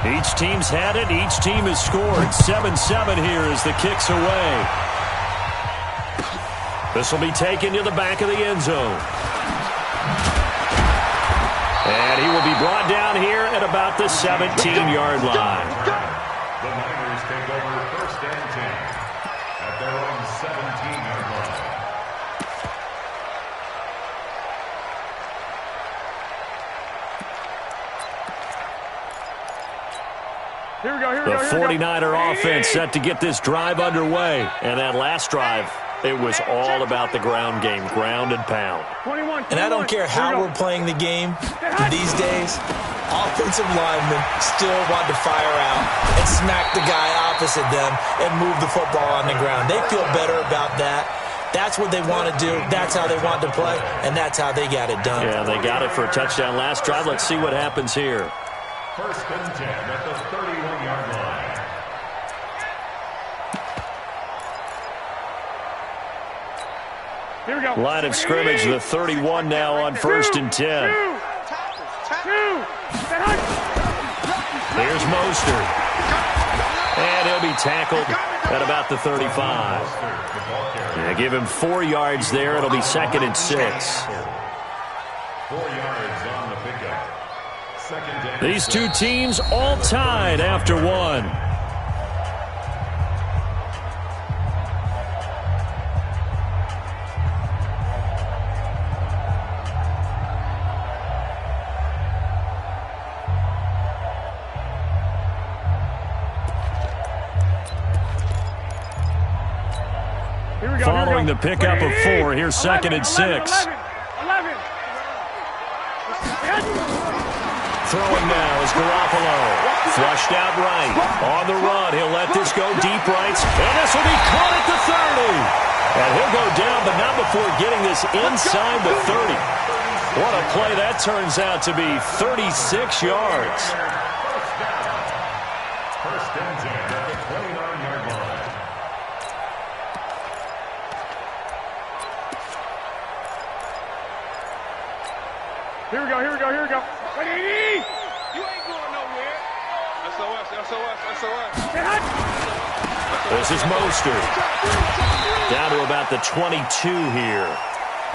Each team's had it. Each team has scored. 7-7 here as the kick's away. This will be taken to the back of the end zone. And he will be brought down here at about the 17-yard line. The Niners take over 1st and 10 at their own 17-yard line. Here we go, The 49er offense set to get this drive underway. And that last drive, it was all about the ground game, ground and pound. 21. And I don't care how we're playing the game these days, offensive linemen still want to fire out and smack the guy opposite them and move the football on the ground. They feel better about that. That's what they want to do. That's how they want to play, and that's how they got it done. Yeah, they got it for a touchdown last drive. Let's see what happens here. 1st and 10 at the 31-yard line. Here we go. Line of scrimmage, the 31 now on 1st and 10. Here's Mostert. And he'll be tackled at about the 35. Yeah, give him 4 yards there. It'll be 2nd and 6. 4 yards on the pickup. These two teams all tied after one. Following the pickup of 4, here's 2nd and 6. 11. Throwing now is Garoppolo. Flushed out right. On the run, he'll let this go deep right. And this will be caught at the 30. And he'll go down, but not before getting this inside the 30. What a play that turns out to be. 36 yards. 1st and 10 at the 29-yard line. Here we go, here we go, here we go. You ain't going nowhere. SOS, SOS, SOS. This is Mostert. Down to about the 22 here.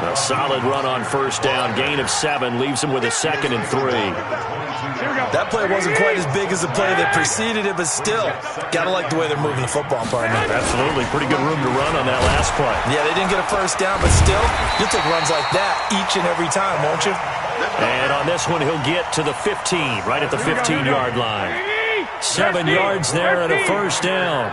A solid run on 1st down. Gain of 7 leaves him with a 2nd and 3. That play wasn't quite as big as the play that preceded it, but still, gotta like the way they're moving the football, partner. Absolutely. Pretty good room to run on that last play. Yeah, they didn't get a 1st down, but still, you'll take runs like that each and every time, won't you? And on this one, he'll get to the 15, right at the 15-yard line. 7 yards there and a 1st down.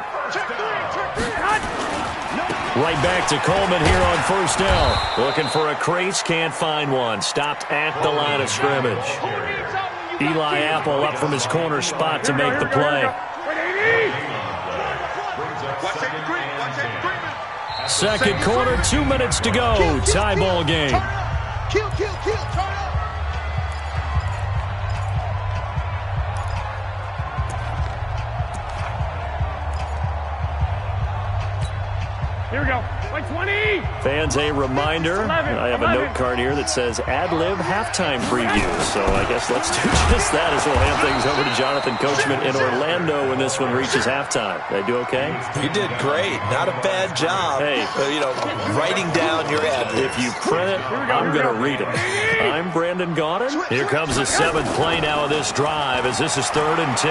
Right back to Coleman here on 1st down. Looking for a crease, can't find one. Stopped at the line of scrimmage. Eli Apple up from his corner spot to make the play. 2nd quarter, 2 minutes to go. Tie ball game. Kill, turn up. Here we go. Like 20. Fans, a reminder, I have a note card here that says ad-lib halftime preview. So I guess let's do just that as we'll hand things over to Jonathan Coachman in Orlando when this one reaches halftime. They do okay? You did great. Not a bad job. Hey. Writing down your ad-libs. If you print it, I'm going to read it. I'm Brandon Gaudin. Here comes the 7th play now of this drive as this is 3rd and 10.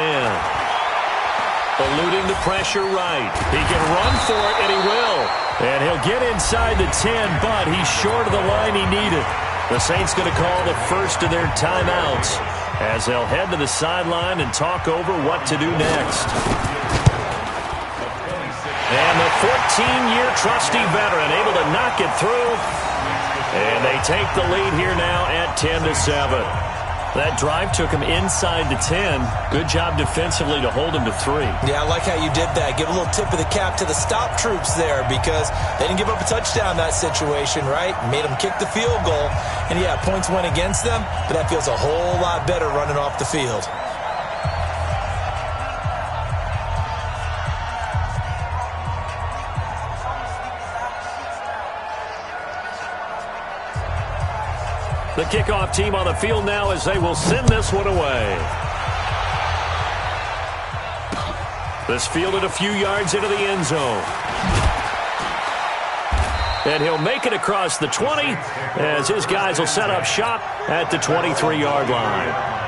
Eluding the pressure right. He can run for it, and he will. And he'll get inside the 10, but he's short of the line he needed. The Saints going to call the first of their timeouts as they'll head to the sideline and talk over what to do next. And the 14-year trusty veteran able to knock it through. And they take the lead here now at 10-7. That drive took him inside the 10. Good job defensively to hold him to 3. Yeah, I like how you did that. Give a little tip of the cap to the stop troops there because they didn't give up a touchdown in that situation, right? Made them kick the field goal. And, yeah, points went against them, but that feels a whole lot better running off the field. The kickoff team on the field now as they will send this one away. This fielded a few yards into the end zone. And he'll make it across the 20 as his guys will set up shop at the 23-yard line.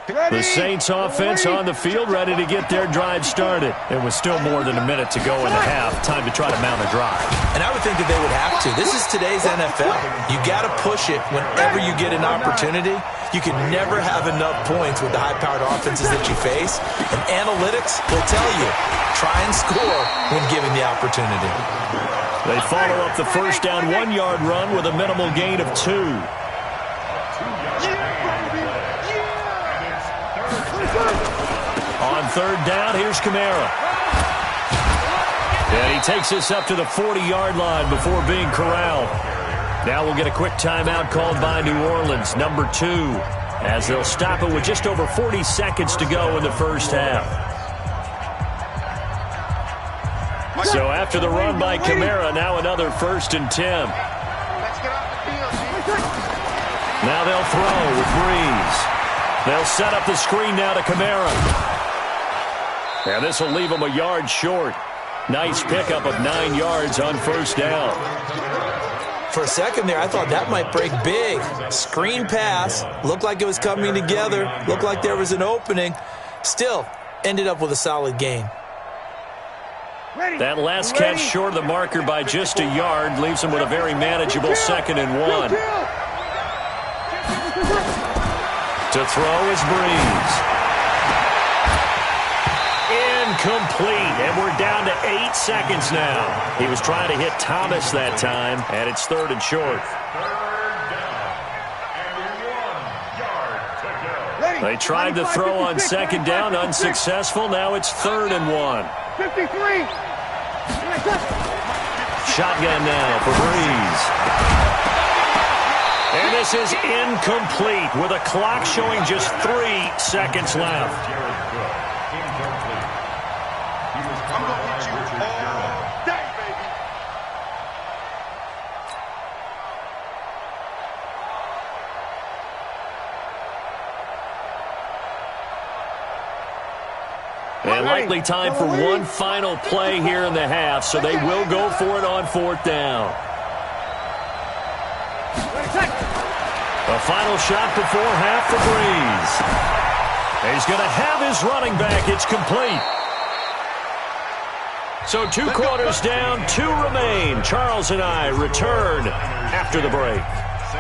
The Saints offense on the field, ready to get their drive started. And with still more than a minute to go in the half, time to try to mount a drive. And I would think that they would have to. This is today's NFL. You got to push it whenever you get an opportunity. You can never have enough points with the high-powered offenses that you face. And analytics will tell you, try and score when given the opportunity. They follow up the first down 1-yard run with a minimal gain of 2. On third down, here's Kamara. And he takes us up to the 40-yard line before being corralled. Now we'll get a quick timeout called by New Orleans, number 2, as they'll stop it with just over 40 seconds to go in the first half. So after the run by Kamara, now another 1st and 10. Now they'll throw with Breeze. They'll set up the screen now to Kamara. And this will leave him a yard short. Nice pickup of 9 yards on first down. For a second there, I thought that might break big. Screen pass. Looked like it was coming together. Looked like there was an opening. Still, ended up with a solid gain. That last catch short of the marker by just a yard leaves him with a very manageable 2nd and 1. To throw is Breeze. Incomplete, and we're down to 8 seconds now. He was trying to hit Thomas that time, and it's 3rd and short. They tried to throw on 2nd down, unsuccessful. Now it's 3rd and 1. 53. Shotgun now for Breeze. And this is incomplete with a clock showing just 3 seconds left. And likely time for one final play here in the half, so they will go for it on 4th down. A final shot before half for Breeze. He's going to have his running back. It's complete. So 2 quarters down, 2 remain. Charles and I return after the break.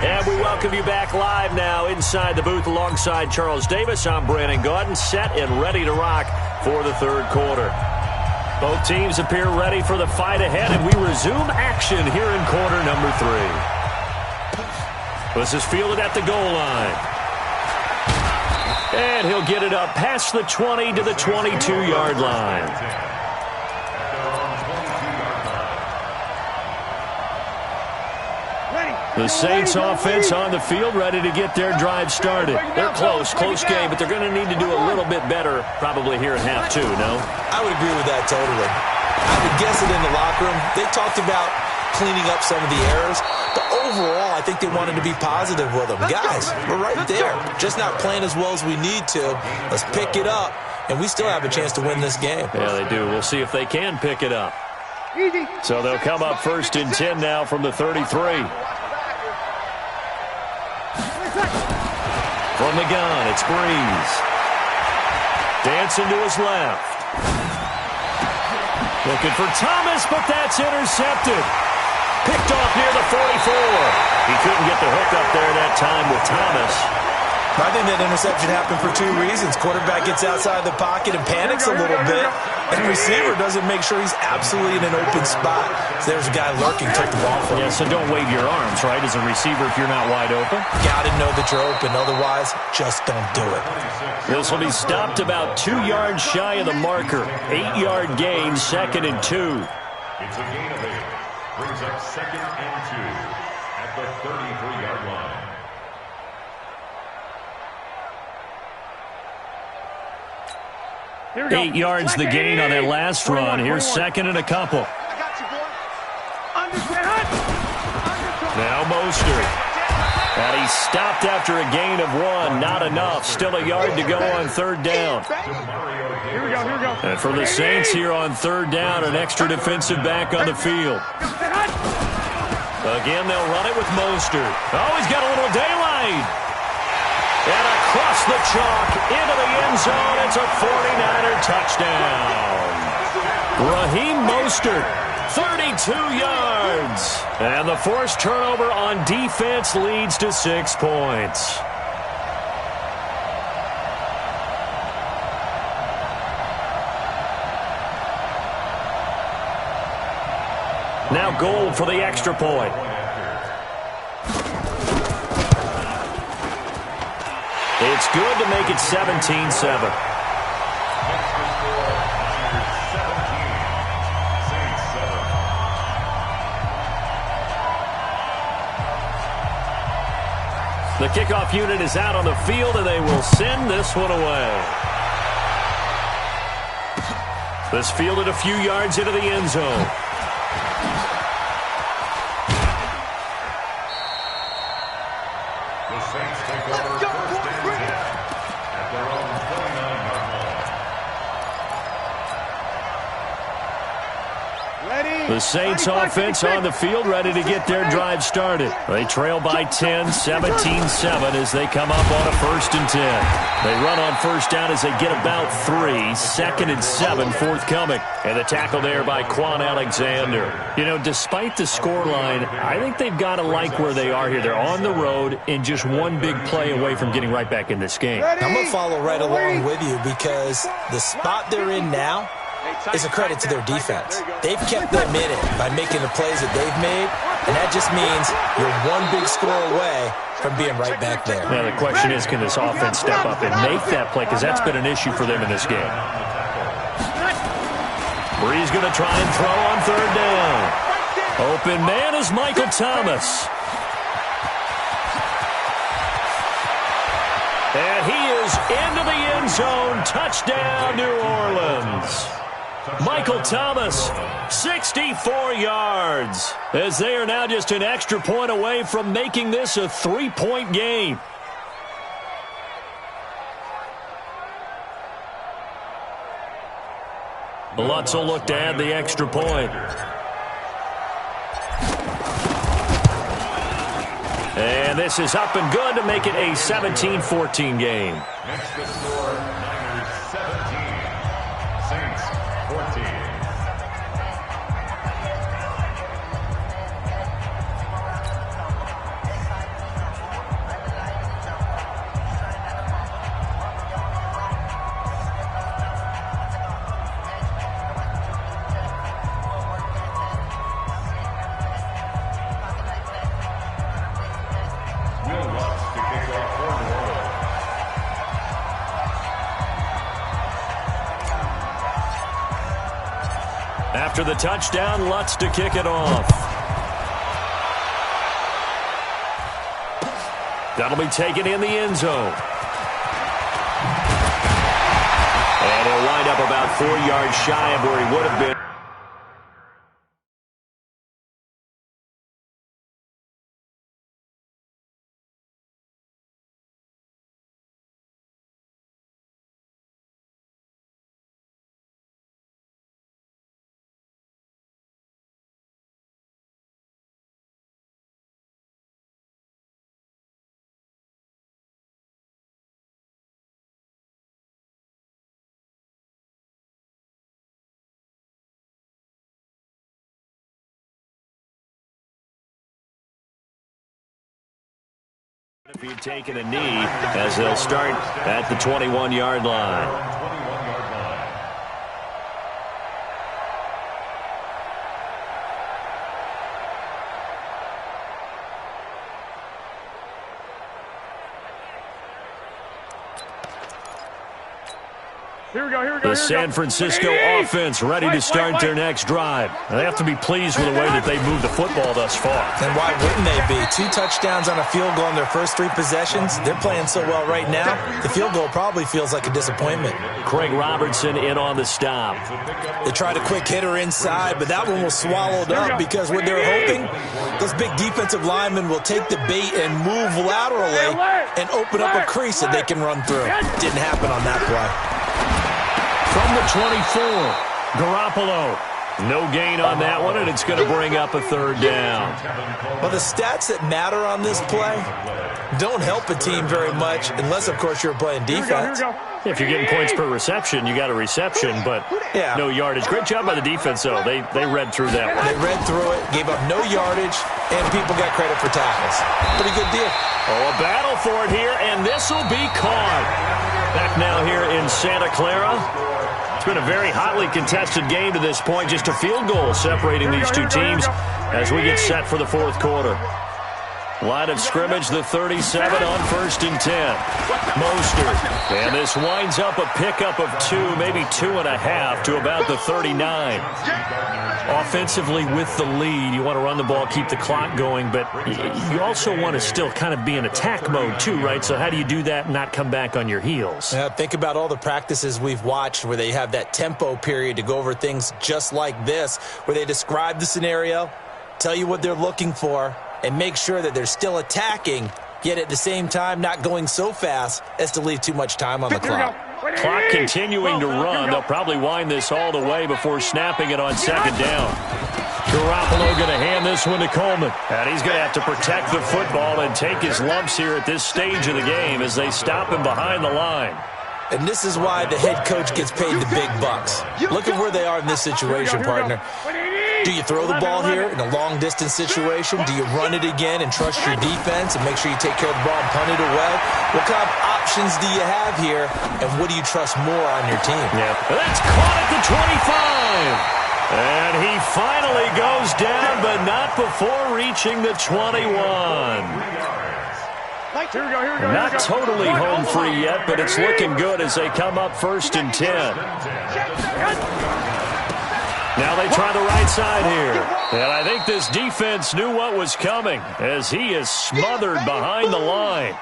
And we welcome you back live now inside the booth alongside Charles Davis. I'm Brandon Gaudin, set and ready to rock for the 3rd quarter. Both teams appear ready for the fight ahead, and we resume action here in quarter number 3. This is fielded at the goal line. And he'll get it up past the 20 to the 22-yard line. The Saints offense on the field, ready to get their drive started. They're close game, but they're going to need to do a little bit better probably here in half 2, no? I would agree with that totally. I would guess it in the locker room. They talked about cleaning up some of the errors, but overall, I think they wanted to be positive with them. Guys, we're right there. Just not playing as well as we need to. Let's pick it up, and we still have a chance to win this game. Yeah, they do. We'll see if they can pick it up. So they'll come up 1st and 10 now from the 33. From the gun, it's Breeze. Dancing to his left. Looking for Thomas, but that's intercepted. Picked off near the 44. He couldn't get the hook up there that time with Thomas. I think that interception happened for 2 reasons. Quarterback gets outside the pocket and panics a little bit, and receiver doesn't make sure he's absolutely in an open spot. So there's a guy lurking, took the ball from him. Yeah, so don't wave your arms, right, as a receiver if you're not wide open. Got to know that you're open. Otherwise, just don't do it. This will be stopped about 2 yards shy of the marker. 8-yard gain, 2nd and 2. It's a gain of 8. Brings up 2nd and 2 at the 33-yard line. Here we go. 8 yards the gain on that last run. Here's 2nd and a couple. I got you, boy. Understand? Now Mostert. And he stopped after a gain of 1. Not enough. Still a yard to go on 3rd down. Here we go, here we go. And for the Saints here on 3rd down, an extra defensive back on the field. Again, they'll run it with Mostert. Oh, he's got a little daylight. And across the chalk into the end zone. It's a 49er touchdown. Raheem Mostert, 32 yards. And the forced turnover on defense leads to 6 points. Now Gold for the extra point. It's good to make it 17-7. The kickoff unit is out on the field, and they will send this one away. This fielded a few yards into the end zone. The Saints take over 1st and 10 at their own 29-yard line. The Saints offense on the field, ready to get their drive started. They trail by 10, 17-7 as they come up on a 1st and 10. They run on 1st down as they get about 3. 2nd and 7 forthcoming. And the tackle there by Quan Alexander. You know, despite the scoreline, I think they've got to like where they are here. They're on the road and just one big play away from getting right back in this game. I'm going to follow right along with you because the spot they're in now is a credit to their defense. They've kept them in it by making the plays that they've made, and that just means you're one big score away from being right back there. Now, the question is, can this offense step up and make that play? Because that's been an issue for them in this game. Bree's going to try and throw on 3rd down. Open man is Michael Thomas. And he is into the end zone. Touchdown, New Orleans. Michael Thomas, 64 yards, as they are now just an extra point away from making this a 3-point game. Lutz will look to add the extra point. And this is up and good to make it a 17-14 game. Next to score, Niners 17, Saints 14. After the touchdown, Lutz to kick it off. That'll be taken in the end zone. And he'll wind up about 4 yards shy of where he would have been. If he'd taken a knee, as they'll start at the 21-yard line. The San Francisco offense ready to start their next drive. They have to be pleased with the way that they moved the football thus far. And why wouldn't they be? 2 touchdowns on a field goal in their first 3 possessions. They're playing so well right now, the field goal probably feels like a disappointment. Craig Robertson in on the stop. They tried a quick hitter inside, but that one was swallowed up because what they're hoping, those big defensive linemen will take the bait and move laterally and open up a crease that they can run through. Didn't happen on that play. From the 24, Garoppolo. No gain on that one, and it's going to bring up a 3rd down. Well, the stats that matter on this play don't help a team very much unless, of course, you're playing defense. If you're getting points per reception, you got a reception, but no yardage. Great job by the defense, though. They read through that one. They read through it, gave up no yardage, and people got credit for tackles. Pretty good deal. Oh, a battle for it here, and this will be caught. Back now here in Santa Clara. It's been a very hotly contested game to this point. Just a field goal separating these two teams as we get set for the 4th quarter. Line of scrimmage, the 37 on 1st and 10. Mostert. And this winds up a pickup of 2, maybe 2.5 to about the 39. Offensively with the lead, you want to run the ball, keep the clock going, but you also want to still kind of be in attack mode too, right? So how do you do that and not come back on your heels? Yeah, think about all the practices we've watched where they have that tempo period to go over things just like this, where they describe the scenario, tell you what they're looking for, and make sure that they're still attacking, yet at the same time not going so fast as to leave too much time on the clock. Clock continuing to run. They'll probably wind this all the way before snapping it on 2nd down. Garoppolo going to hand this one to Coleman. And he's going to have to protect the football and take his lumps here at this stage of the game as they stop him behind the line. And this is why the head coach gets paid the big bucks. Look at where they are in this situation, partner. Do you throw the ball here in a long-distance situation? Do you run it again and trust your defense and make sure you take care of the ball and punt it away? What kind of options do you have here, and what do you trust more on your team? Yeah, that's caught at the 25. And he finally goes down, but not before reaching the 21. Not totally home free yet, but it's looking good as they come up 1st and 10. Now they try the right side here. And I think this defense knew what was coming as he is smothered behind the line.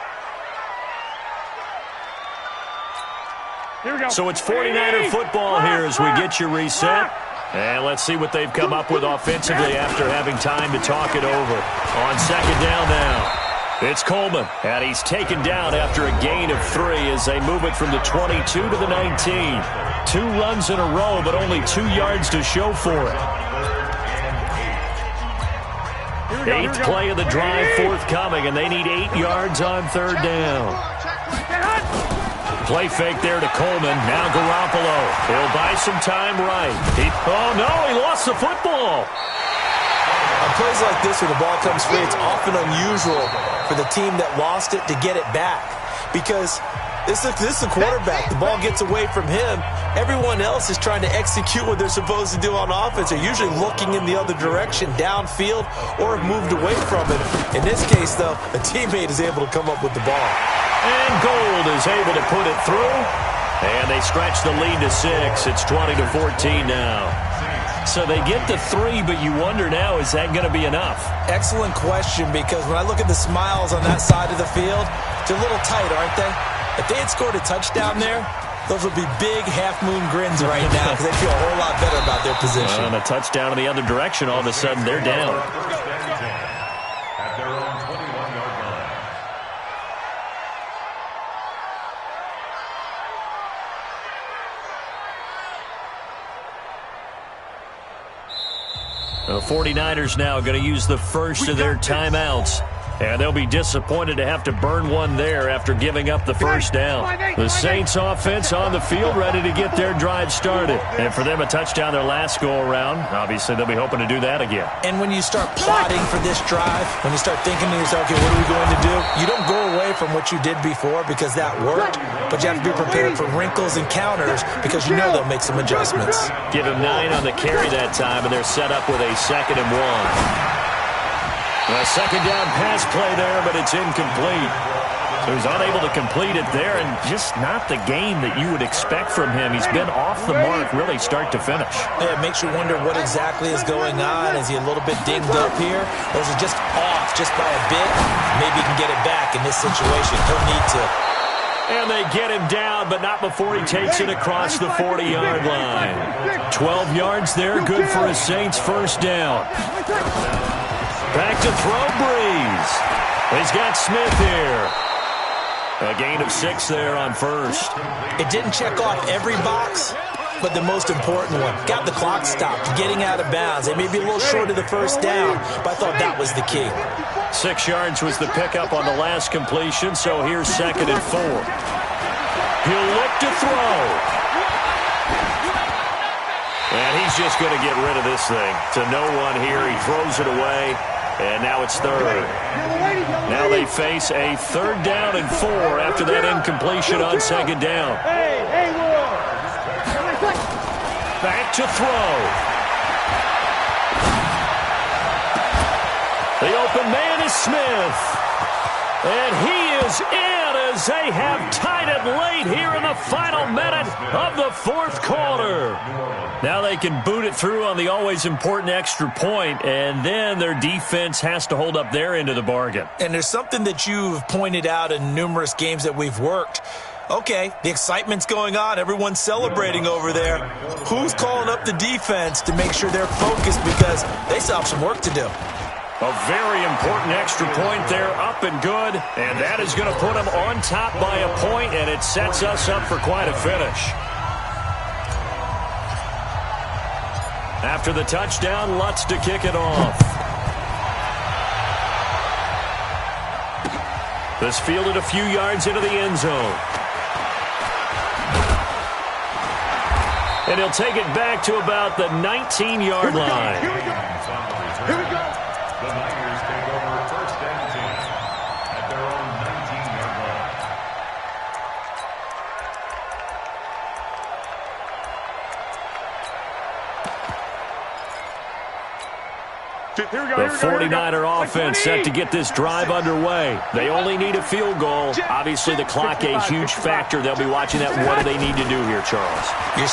So it's 49er football here as we get you reset. And let's see what they've come up with offensively after having time to talk it over. On 2nd down now. It's Coleman, and he's taken down after a gain of 3 as they move it from the 22 to the 19. 2 runs in a row, but only 2 yards to show for it. 8th play of the drive forthcoming, and they need 8 yards on 3rd down. Play fake there to Coleman. Now Garoppolo. He'll buy some time right. He lost the football. On plays like this where the ball comes free, it's often unusual for the team that lost it to get it back. Because this is the quarterback. The ball gets away from him. Everyone else is trying to execute what they're supposed to do on offense. They're usually looking in the other direction, downfield, or have moved away from it. In this case, though, a teammate is able to come up with the ball. And Gold is able to put it through. And they stretch the lead to 6. It's 20-14 now. So they get to 3, but you wonder now, is that going to be enough? Excellent question, because when I look at the smiles on that side of the field, they're a little tight, aren't they? If they had scored a touchdown there, those would be big half-moon grins right now because they feel a whole lot better about their position. And a touchdown in the other direction, all of a sudden they're down. At their own 21-yard line. The 49ers now going to use the first of their timeouts. And they'll be disappointed to have to burn one there after giving up the first down. The Saints offense on the field ready to get their drive started. And for them, a touchdown their last go-around. Obviously, they'll be hoping to do that again. And when you start plotting for this drive, when you start thinking to yourself, okay, what are we going to do? You don't go away from what you did before because that worked. But you have to be prepared for wrinkles and counters because you know they'll make some adjustments. Give them 9 on the carry that time, and they're set up with a 2nd and 1. A 2nd down pass play there, but it's incomplete. So he's unable to complete it there, and just not the game that you would expect from him. He's been off the mark really start to finish. Yeah, it makes you wonder what exactly is going on. Is he a little bit dinged up here, or is it just off just by a bit? Maybe he can get it back in this situation. He'll need to. And they get him down, but not before he takes it across the 40-yard line. 12 yards there, good for a Saints first down. Back to throw, Breeze. He's got Smith here. A gain of 6 there on first. It didn't check off every box, but the most important one. Got the clock stopped, getting out of bounds. They may be a little short of the first down, but I thought that was the key. 6 yards was the pickup on the last completion, so here's 2nd and 4. He'll look to throw. And he's just going to get rid of this thing. To no one here. He throws it away. And now it's 3rd. Now they face a 3rd down and 4 after that incompletion on 2nd down. Back to throw. The open man is Smith. And he is in as they have tied it late here in the final minute of the 4th quarter. Now they can boot it through on the always important extra point, and then their defense has to hold up their end of the bargain. And there's something that you've pointed out in numerous games that we've worked. Okay, the excitement's going on. Everyone's celebrating over there. Who's calling up the defense to make sure they're focused because they still have some work to do? A very important extra point there, up and good, and that is going to put them on top by a point, and it sets us up for quite a finish. After the touchdown, Lutz to kick it off. This fielded a few yards into the end zone. And he'll take it back to about the 19-yard line. Here we go. The Niners take over 1st and 10 at their own 19-yard line. The 49er offense set to get this drive underway. They only need a field goal. Obviously, the clock a huge factor. They'll be watching that. What do they need to do here, Charles? You're